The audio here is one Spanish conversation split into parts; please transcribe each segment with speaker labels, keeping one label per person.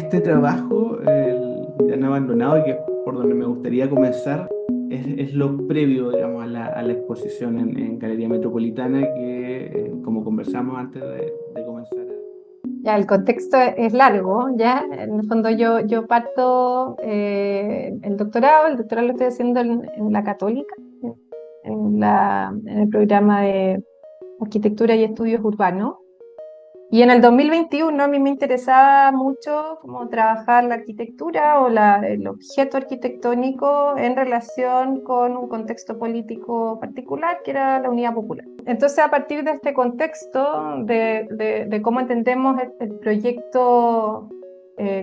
Speaker 1: este trabajo, el Gran Abandonado, que es por donde me gustaría comenzar, es lo previo, digamos, a la exposición en Galería Metropolitana, que, como conversamos antes de comenzar.
Speaker 2: Ya, el contexto es largo, ya. En el fondo yo parto el doctorado lo estoy haciendo en la Católica, en el programa de Arquitectura y Estudios Urbanos. Y en el 2021 a mí me interesaba mucho como trabajar la arquitectura o el objeto arquitectónico en relación con un contexto político particular, que era la Unidad Popular. Entonces, a partir de este contexto, de cómo entendemos el proyecto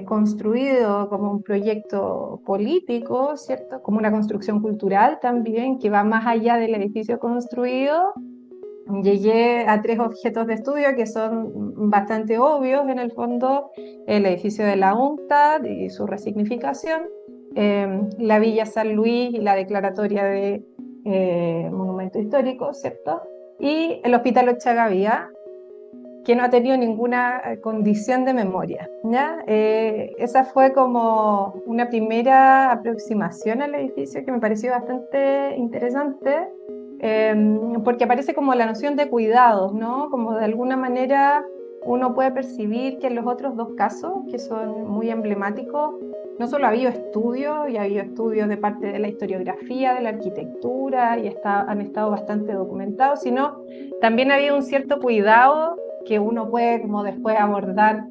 Speaker 2: construido como un proyecto político, ¿cierto? Como una construcción cultural también, que va más allá del edificio construido. Llegué a tres objetos de estudio que son bastante obvios en el fondo: el edificio de la UNCTAD y su resignificación, la Villa San Luis y la declaratoria de monumento histórico, ¿cierto? Y el Hospital Ochagavía, que no ha tenido ninguna condición de memoria, ¿ya? Esa fue como una primera aproximación al edificio que me pareció bastante interesante, eh, porque aparece como la noción de cuidados, ¿no? Como de alguna manera uno puede percibir que en los otros dos casos, que son muy emblemáticos, no solo ha habido estudios, y ha habido estudios de parte de la historiografía, de la arquitectura, y han estado bastante documentados, sino también ha habido un cierto cuidado que uno puede como después abordar,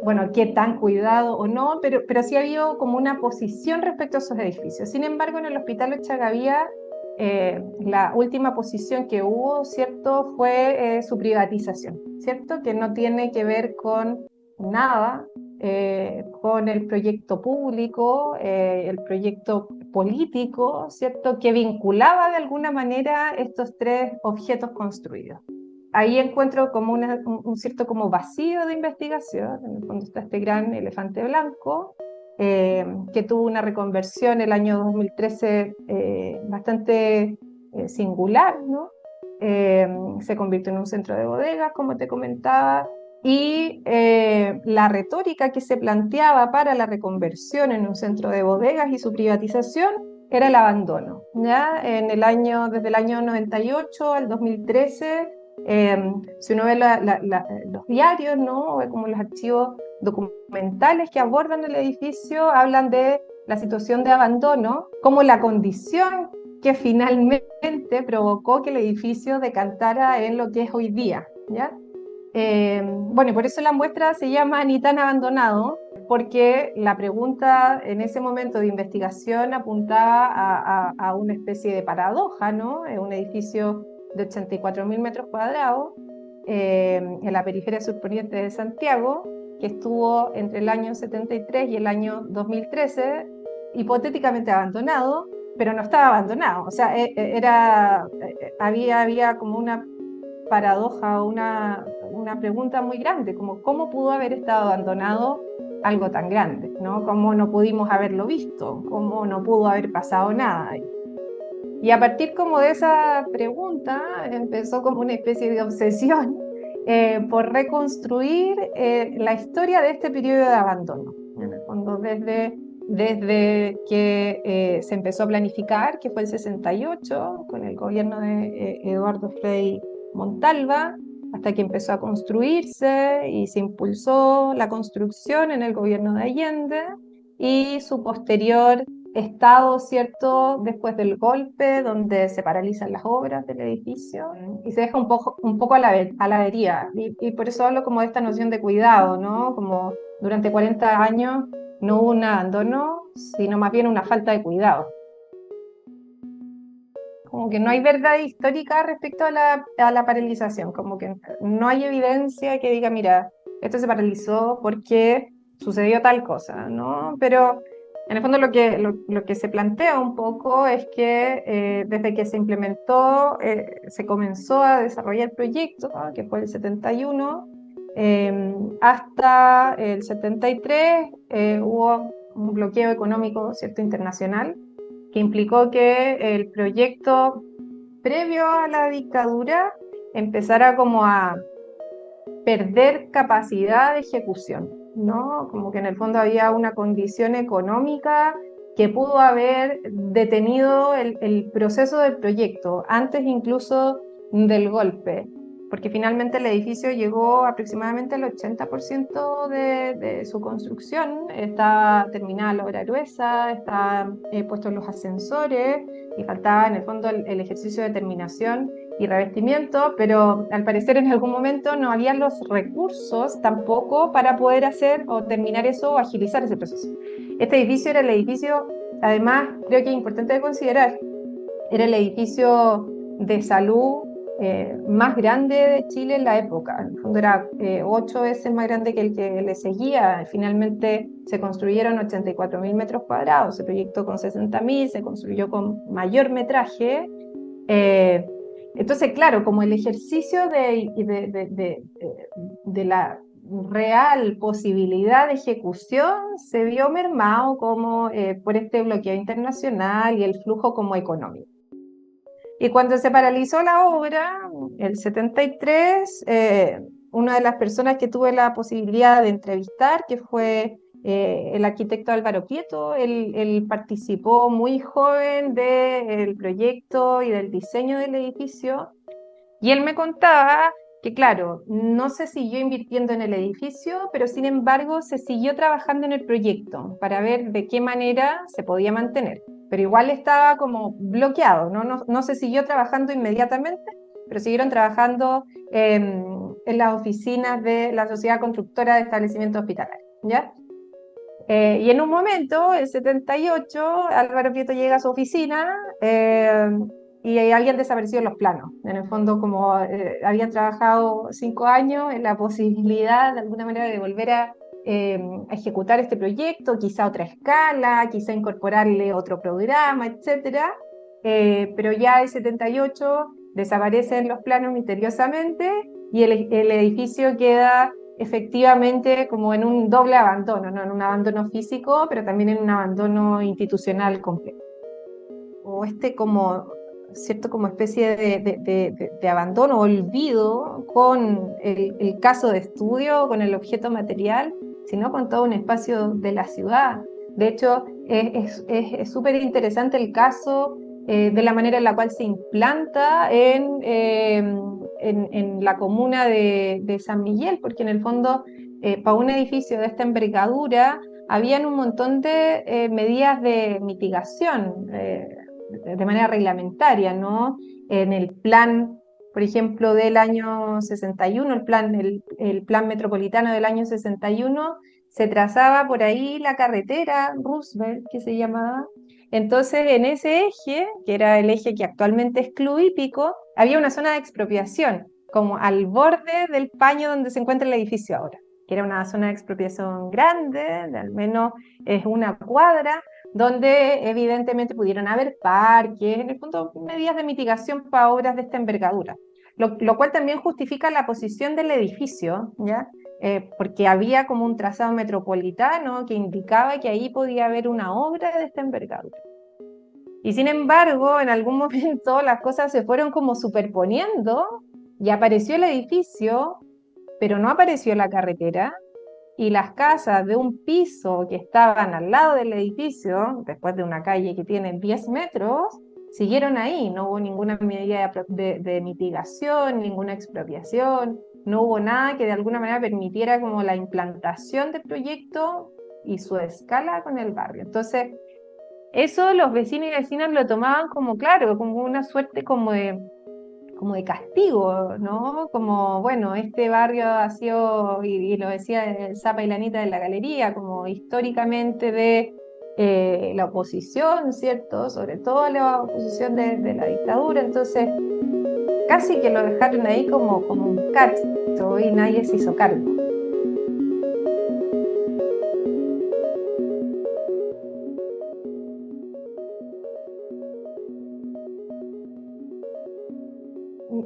Speaker 2: bueno, qué tan cuidado o no, pero sí ha habido como una posición respecto a esos edificios. Sin embargo, en el Hospital Ochagavía, la última posición que hubo, ¿cierto?, fue su privatización, ¿cierto?, que no tiene que ver con nada, con el proyecto público, el proyecto político, ¿cierto?, que vinculaba de alguna manera estos tres objetos construidos. Ahí encuentro como un cierto como vacío de investigación. En el fondo está este gran elefante blanco, que tuvo una reconversión el año 2013 bastante singular, ¿no? Se convirtió en un centro de bodegas, como te comentaba, y la retórica que se planteaba para la reconversión en un centro de bodegas y su privatización era el abandono, ¿ya? Desde el año 98 al 2013, si uno ve los diarios, ¿no?, o como los archivos documentales que abordan el edificio, hablan de la situación de abandono como la condición que finalmente provocó que el edificio decantara en lo que es hoy día, ¿ya? Bueno, y por eso la muestra se llama Ni tan abandonado, porque la pregunta en ese momento de investigación apuntaba a una especie de paradoja, ¿no? Es un edificio de 84.000 metros cuadrados, en la periferia surponiente de Santiago, que estuvo entre el año 73 y el año 2013 hipotéticamente abandonado, pero no estaba abandonado. O sea, había como una paradoja, una pregunta muy grande, como cómo pudo haber estado abandonado algo tan grande, ¿no? ¿Cómo no pudimos haberlo visto? ¿Cómo no pudo haber pasado nada? Y a partir como de esa pregunta empezó como una especie de obsesión por reconstruir la historia de este periodo de abandono. En el fondo, desde que se empezó a planificar, que fue el 68, con el gobierno de Eduardo Frei Montalva, hasta que empezó a construirse y se impulsó la construcción en el gobierno de Allende, y su posterior estado, ¿cierto?, después del golpe, donde se paralizan las obras del edificio y se deja un poco a la deriva. Y por eso hablo como de esta noción de cuidado, ¿no? Como durante 40 años no hubo un abandono, sino más bien una falta de cuidado. Como que no hay verdad histórica respecto a la paralización, como que no hay evidencia que diga, mira, esto se paralizó porque sucedió tal cosa, ¿no? Pero en el fondo lo que se plantea un poco es que desde que se implementó, se comenzó a desarrollar el proyecto, ¿no?, que fue el 71, hasta el 73 hubo un bloqueo económico, ¿cierto?, internacional, que implicó que el proyecto previo a la dictadura empezara como a perder capacidad de ejecución, ¿no? Como que en el fondo había una condición económica que pudo haber detenido el proceso del proyecto, antes incluso del golpe, porque finalmente el edificio llegó aproximadamente al 80% de su construcción, está terminada la obra gruesa, están puestos los ascensores y faltaba en el fondo el ejercicio de terminación y revestimiento, pero al parecer en algún momento no había los recursos tampoco para poder hacer o terminar eso o agilizar ese proceso. Este edificio era el edificio, además, creo que es importante de considerar, era el edificio de salud más grande de Chile en la época. En el fondo era 8 veces más grande que el que le seguía. Finalmente se construyeron 84.000 metros cuadrados, se proyectó con 60.000, se construyó con mayor metraje. Eh, entonces, claro, como el ejercicio de la real posibilidad de ejecución se vio mermado como por este bloqueo internacional y el flujo como económico. Y cuando se paralizó la obra, el 73, una de las personas que tuve la posibilidad de entrevistar, que fue el arquitecto Álvaro Prieto, él participó muy joven del proyecto y del diseño del edificio, y él me contaba que, claro, no se siguió invirtiendo en el edificio, pero sin embargo se siguió trabajando en el proyecto para ver de qué manera se podía mantener. Pero igual estaba como bloqueado, no se siguió trabajando inmediatamente, pero siguieron trabajando en las oficinas de la Sociedad Constructora de Establecimientos Hospitalarios, ¿ya? Y en un momento, el 78, Álvaro Prieto llega a su oficina y alguien desapareció en los planos. En el fondo, como habían trabajado 5 años en la posibilidad de alguna manera de volver a ejecutar este proyecto, quizá a otra escala, quizá incorporarle otro programa, etcétera. Pero ya el 78 desaparecen los planos misteriosamente y el edificio queda efectivamente como en un doble abandono, ¿no? En un abandono físico, pero también en un abandono institucional completo. O como, ¿cierto? Como especie de abandono, olvido con el caso de estudio, con el objeto material, sino con todo un espacio de la ciudad. De hecho, es súper interesante el caso de la manera en la cual se implanta en la comuna de San Miguel, porque en el fondo, para un edificio de esta envergadura, habían un montón de medidas de mitigación de manera reglamentaria, ¿no? En el plan, por ejemplo, del año 61, el plan metropolitano del año 61, se trazaba por ahí la carretera Roosevelt, que se llamaba. Entonces, en ese eje, que era el eje que actualmente es Club Hípico, había una zona de expropiación, como al borde del paño donde se encuentra el edificio ahora, que era una zona de expropiación grande, de al menos es una cuadra, donde evidentemente pudieron haber parques, en el fondo medidas de mitigación para obras de esta envergadura, lo cual también justifica la posición del edificio, ¿ya? Porque había como un trazado metropolitano que indicaba que ahí podía haber una obra de esta envergadura. Y sin embargo, en algún momento las cosas se fueron como superponiendo y apareció el edificio, pero no apareció la carretera, y las casas de un piso que estaban al lado del edificio, después de una calle que tiene 10 metros, siguieron ahí. No hubo ninguna medida de mitigación, ninguna expropiación, no hubo nada que de alguna manera permitiera como la implantación del proyecto y su escala con el barrio. Entonces, eso los vecinos y vecinas lo tomaban como, claro, como una suerte como de castigo, ¿no? Como, bueno, este barrio ha sido, y lo decía el Zapa y la Anita de la galería, como históricamente de la oposición, ¿cierto? Sobre todo la oposición de la dictadura, entonces casi que lo dejaron ahí como un cacho y nadie se hizo cargo.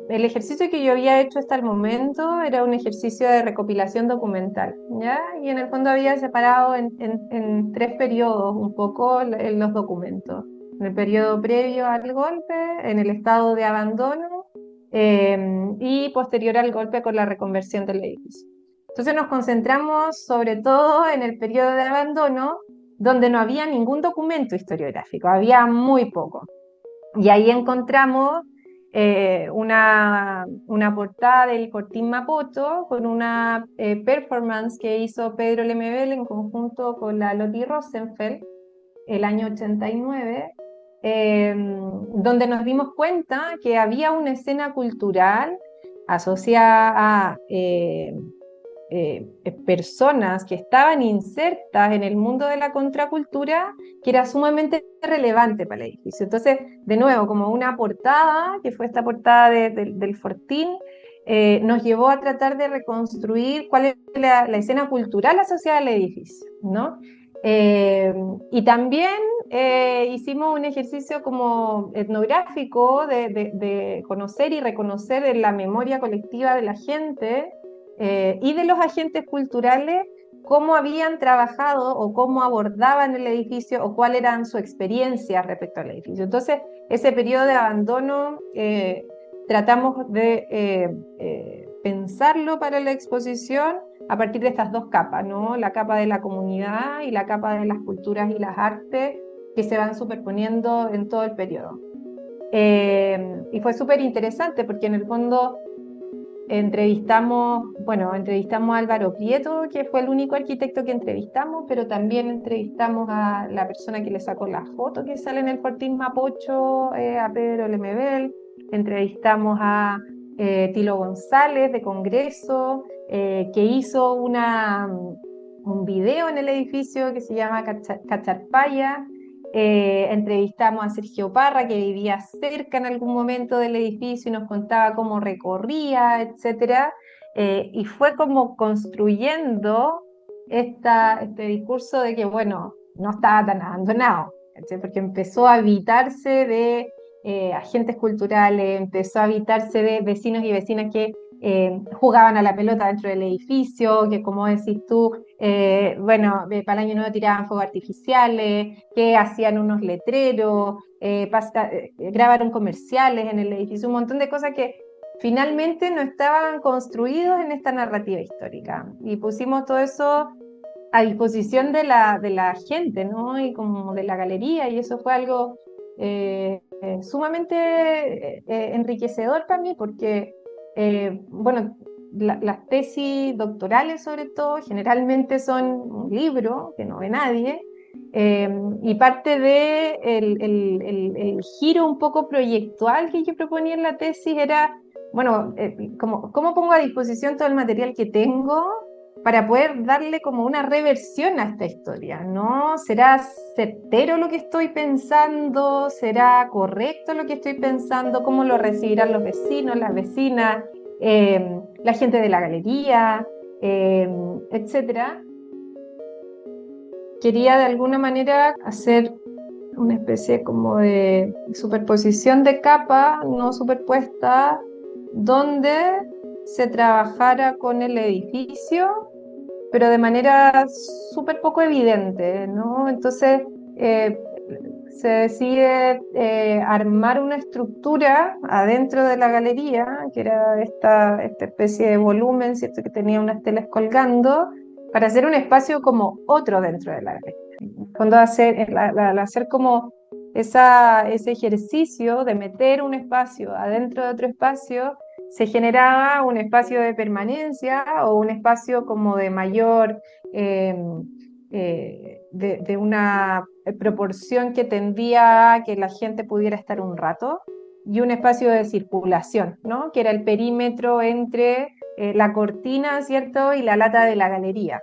Speaker 2: El ejercicio que yo había hecho hasta el momento era un ejercicio de recopilación documental, ¿ya? Y en el fondo había separado en 3 periodos un poco en los documentos. En el periodo previo al golpe, en el estado de abandono y posterior al golpe con la reconversión del edificio. Entonces nos concentramos sobre todo en el periodo de abandono, donde no había ningún documento historiográfico, había muy poco. Y ahí encontramos una portada del Fortín Mapocho con una performance que hizo Pedro Lemebel en conjunto con la Lottie Rosenfeld el año 89, donde nos dimos cuenta que había una escena cultural asociada a personas que estaban insertas en el mundo de la contracultura que era sumamente relevante para el edificio. Entonces, de nuevo, como una portada, que fue esta portada del Fortín, nos llevó a tratar de reconstruir cuál es la escena cultural asociada al edificio, ¿no? Eh, y también hicimos un ejercicio como etnográfico de conocer y reconocer en la memoria colectiva de la gente y de los agentes culturales cómo habían trabajado o cómo abordaban el edificio o cuál eran su experiencia respecto al edificio. Entonces, ese periodo de abandono tratamos de pensarlo para la exposición a partir de estas dos capas, ¿no? La capa de la comunidad y la capa de las culturas y las artes que se van superponiendo en todo el periodo. Y fue súper interesante porque en el fondo entrevistamos a Álvaro Prieto, que fue el único arquitecto que entrevistamos, pero también entrevistamos a la persona que le sacó la foto que sale en el Fortín Mapocho, a Pedro Lemebel, entrevistamos a Tilo González de Congreso, que hizo un video en el edificio que se llama Cacharpaya. Entrevistamos a Sergio Parra, que vivía cerca en algún momento del edificio y nos contaba cómo recorría, etcétera. Y fue como construyendo este discurso de que, bueno, no estaba tan abandonado, ¿cachai? Porque empezó a habitarse de agentes culturales, empezó a habitarse de vecinos y vecinas que jugaban a la pelota dentro del edificio, que como decís tú, para el año nuevo tiraban fuegos artificiales, que hacían unos letreros, grabaron comerciales en el edificio, un montón de cosas que finalmente no estaban construidos en esta narrativa histórica. Y pusimos todo eso a disposición de la gente, ¿no? Y como de la galería, y eso fue algo sumamente enriquecedor para mí, porque, bueno, las tesis doctorales sobre todo generalmente son un libro que no ve nadie, y parte de el giro un poco proyectual que yo proponía en la tesis era, bueno, ¿cómo pongo a disposición todo el material que tengo para poder darle como una reversión a esta historia, ¿no? ¿Será certero lo que estoy pensando? ¿Será correcto lo que estoy pensando? ¿Cómo lo recibirán los vecinos, las vecinas, la gente de la galería, etcétera? Quería de alguna manera hacer una especie como de superposición de capa, no superpuesta, donde se trabajara con el edificio pero de manera súper poco evidente, ¿no? Entonces se decide armar una estructura adentro de la galería, que era esta especie de volumen, ¿cierto? Que tenía unas telas colgando, para hacer un espacio como otro dentro de la galería. Cuando hacer como ese ejercicio de meter un espacio adentro de otro espacio, se generaba un espacio de permanencia o un espacio como de mayor, de una proporción que tendía a que la gente pudiera estar un rato, y un espacio de circulación, ¿no? Que era el perímetro entre la cortina, ¿cierto? Y la lata de la galería.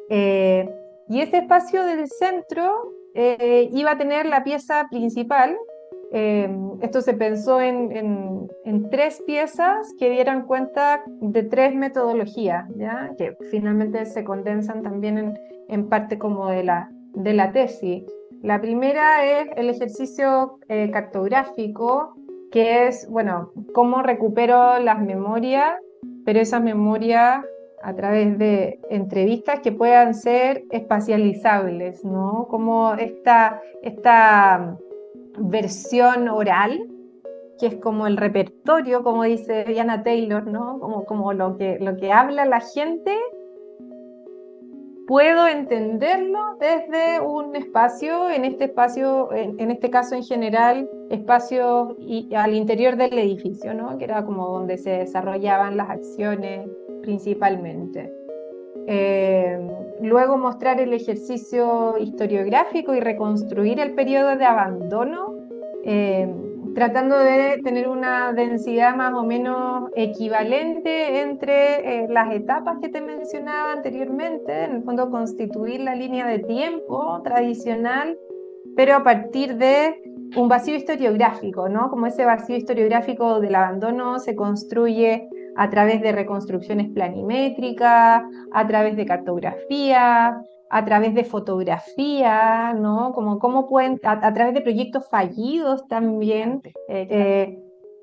Speaker 2: Eh, y ese espacio del centro iba a tener la pieza principal. Esto se pensó en tres piezas que dieran cuenta de tres metodologías, ¿ya? Que finalmente se condensan también en parte como de la tesis. La primera es el ejercicio cartográfico, que es, bueno, cómo recupero las memorias, pero esas memorias a través de entrevistas que puedan ser espacializables, ¿no? Como esta versión oral que es como el repertorio, como dice Diana Taylor, ¿no? Como lo que habla la gente, puedo entenderlo desde un espacio, en este caso en general, espacio al interior del edificio, ¿no? Que era como donde se desarrollaban las acciones principalmente. Luego mostrar el ejercicio historiográfico y reconstruir el periodo de abandono, eh, tratando de tener una densidad más o menos equivalente entre las etapas que te mencionaba anteriormente, en el fondo constituir la línea de tiempo tradicional, pero a partir de un vacío historiográfico, ¿no? Como ese vacío historiográfico del abandono se construye a través de reconstrucciones planimétricas, a través de cartografía, a través de fotografía, ¿no? Como cómo pueden, a través de proyectos fallidos también.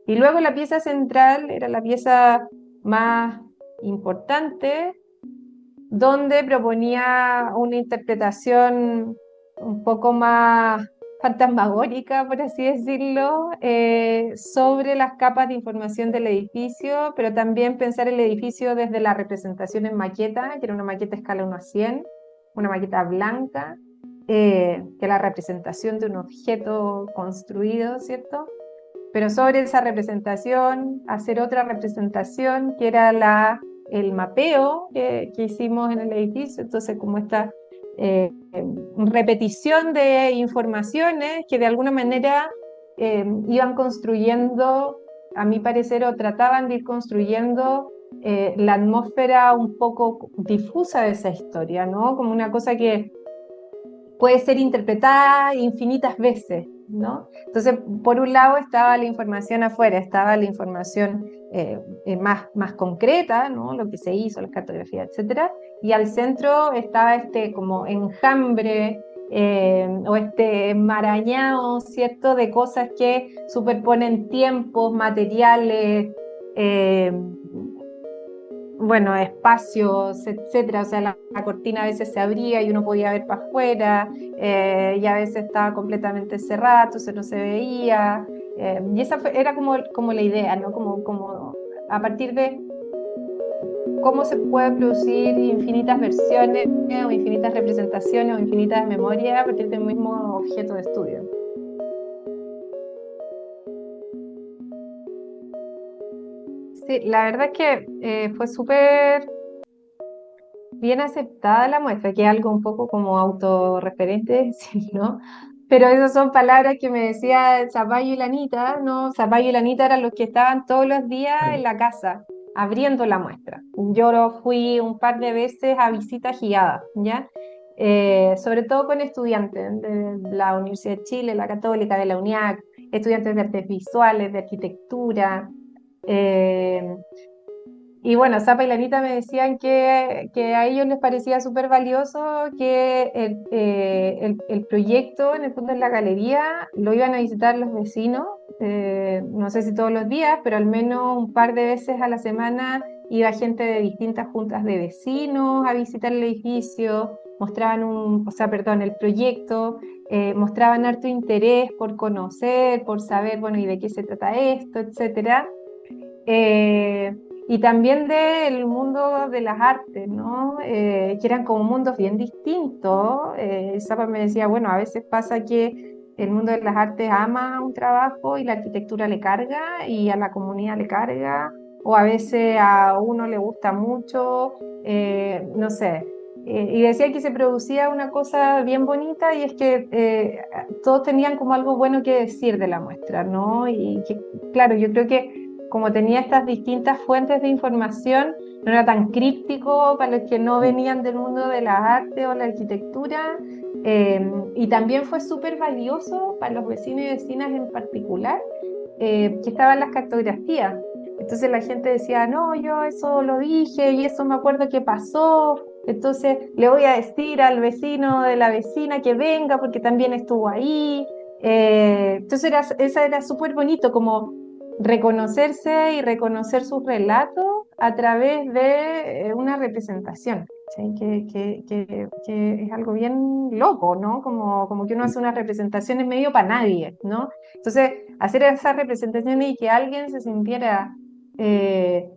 Speaker 2: Y luego la pieza central era la pieza más importante, donde proponía una interpretación un poco más fantasmagórica, por así decirlo, sobre las capas de información del edificio, pero también pensar el edificio desde la representación en maqueta, que era una maqueta escala 1:100, una maqueta blanca, que la representación de un objeto construido, ¿cierto? Pero sobre esa representación, hacer otra representación que era el mapeo que hicimos en el edificio, entonces como esta repetición de informaciones que de alguna manera iban construyendo, a mi parecer, o trataban de ir construyendo la atmósfera un poco difusa de esa historia, ¿no? Como una cosa que puede ser interpretada infinitas veces, ¿no? Entonces, por un lado estaba la información afuera, estaba la información más concreta, ¿no? Lo que se hizo, las cartografías, etcétera, y al centro estaba este como enjambre o este enmarañado, ¿cierto?, de cosas que superponen tiempos, materiales, eh, bueno, espacios, etcétera. O sea, la cortina a veces se abría y uno podía ver para afuera, y a veces estaba completamente cerrada, entonces no se veía. Y esa era como la idea, ¿no? Como a partir de cómo se puede producir infinitas versiones o infinitas representaciones o infinitas memorias a partir del mismo objeto de estudio. Sí, la verdad es que fue súper bien aceptada la muestra, que es algo un poco como autorreferente, sí, ¿no? Pero esas son palabras que me decía Zapallo y Lanita, ¿no? Zapallo y Lanita eran los que estaban todos los días en la casa abriendo la muestra. Yo fui un par de veces a visita guiada, ¿ya? Sobre todo con estudiantes de la Universidad de Chile, la Católica, de la UNIAC, estudiantes de artes visuales, de arquitectura. eh, y bueno, Zapa y Lanita me decían que a ellos les parecía súper valioso que el proyecto, en el fondo en la galería, lo iban a visitar los vecinos, no sé si todos los días, pero al menos un par de veces a la semana iba gente de distintas juntas de vecinos a visitar el edificio, mostraban perdón, el proyecto, mostraban harto interés por conocer, por saber, bueno, y de qué se trata esto, etcétera. Eh, y también del mundo de las artes, ¿no? Que eran como mundos bien distintos. Zapa me decía, bueno, a veces pasa que el mundo de las artes ama un trabajo y la arquitectura le carga y a la comunidad le carga, o a veces a uno le gusta mucho, no sé. Y decía que se producía una cosa bien bonita y es que todos tenían como algo bueno que decir de la muestra, ¿no? Y que, claro, yo creo que como tenía estas distintas fuentes de información, no era tan críptico para los que no venían del mundo de las artes o la arquitectura, y también fue súper valioso para los vecinos y vecinas en particular, que estaban las cartografías. Entonces la gente decía, no, yo eso lo dije y eso me acuerdo que pasó, entonces le voy a decir al vecino de la vecina que venga porque también estuvo ahí. Entonces esa era súper bonito, como reconocerse y reconocer sus relatos a través de una representación. ¿cachai? Que es algo bien loco, ¿no? Como que uno hace unas representaciones medio para nadie, ¿no? Entonces, hacer esas representaciones y que alguien eh,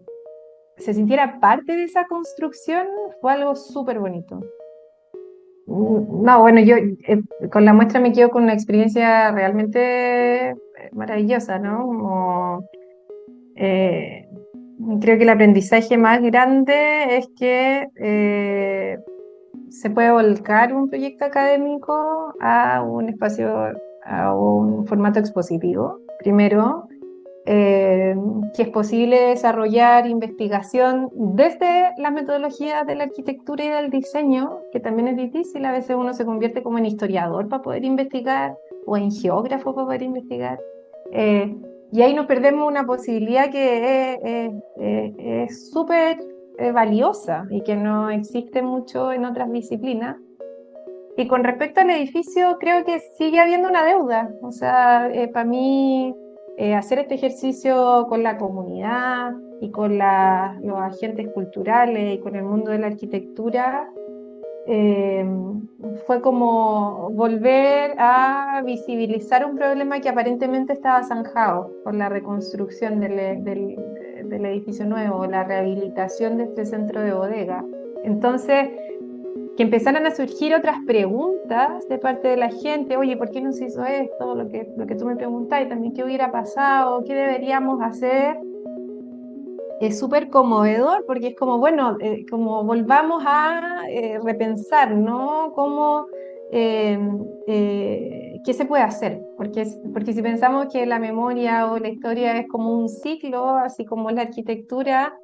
Speaker 2: se sintiera parte de esa construcción fue algo súper bonito. No, bueno, yo con la muestra me quedo con una experiencia realmente maravillosa, ¿no? Eh, Creo que el aprendizaje más grande es que se puede volcar un proyecto académico a un espacio, a un formato expositivo, primero, eh, que es posible desarrollar investigación desde las metodologías de la arquitectura y del diseño, que también es difícil, a veces uno se convierte como en historiador para poder investigar o en geógrafo para poder investigar. Eh, y ahí nos perdemos una posibilidad que es súper valiosa y que no existe mucho en otras disciplinas. Y con respecto al edificio, creo que sigue habiendo una deuda. O sea, para mí, hacer este ejercicio con la comunidad y con los agentes culturales y con el mundo de la arquitectura, eh, fue como volver a visibilizar un problema que aparentemente estaba zanjado por la reconstrucción del edificio nuevo, la rehabilitación de este centro de bodega. Entonces, que empezaran a surgir otras preguntas de parte de la gente, oye, ¿por qué no se hizo esto? Lo que tú me preguntas y también qué hubiera pasado, qué deberíamos hacer, es súper conmovedor porque es como, bueno, como volvamos a repensar, ¿no? Eh, ¿Qué se puede hacer? Porque si pensamos que la memoria o la historia es como un ciclo, así como la arquitectura,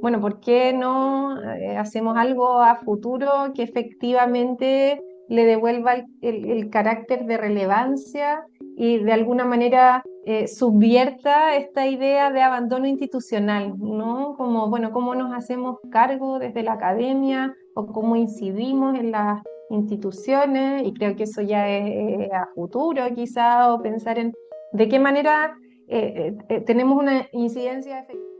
Speaker 2: bueno, ¿por qué no hacemos algo a futuro que efectivamente le devuelva el carácter de relevancia y de alguna manera subvierta esta idea de abandono institucional, ¿no? Como, bueno, cómo nos hacemos cargo desde la academia o cómo incidimos en las instituciones, y creo que eso ya es a futuro quizá, o pensar en de qué manera tenemos una incidencia efectiva.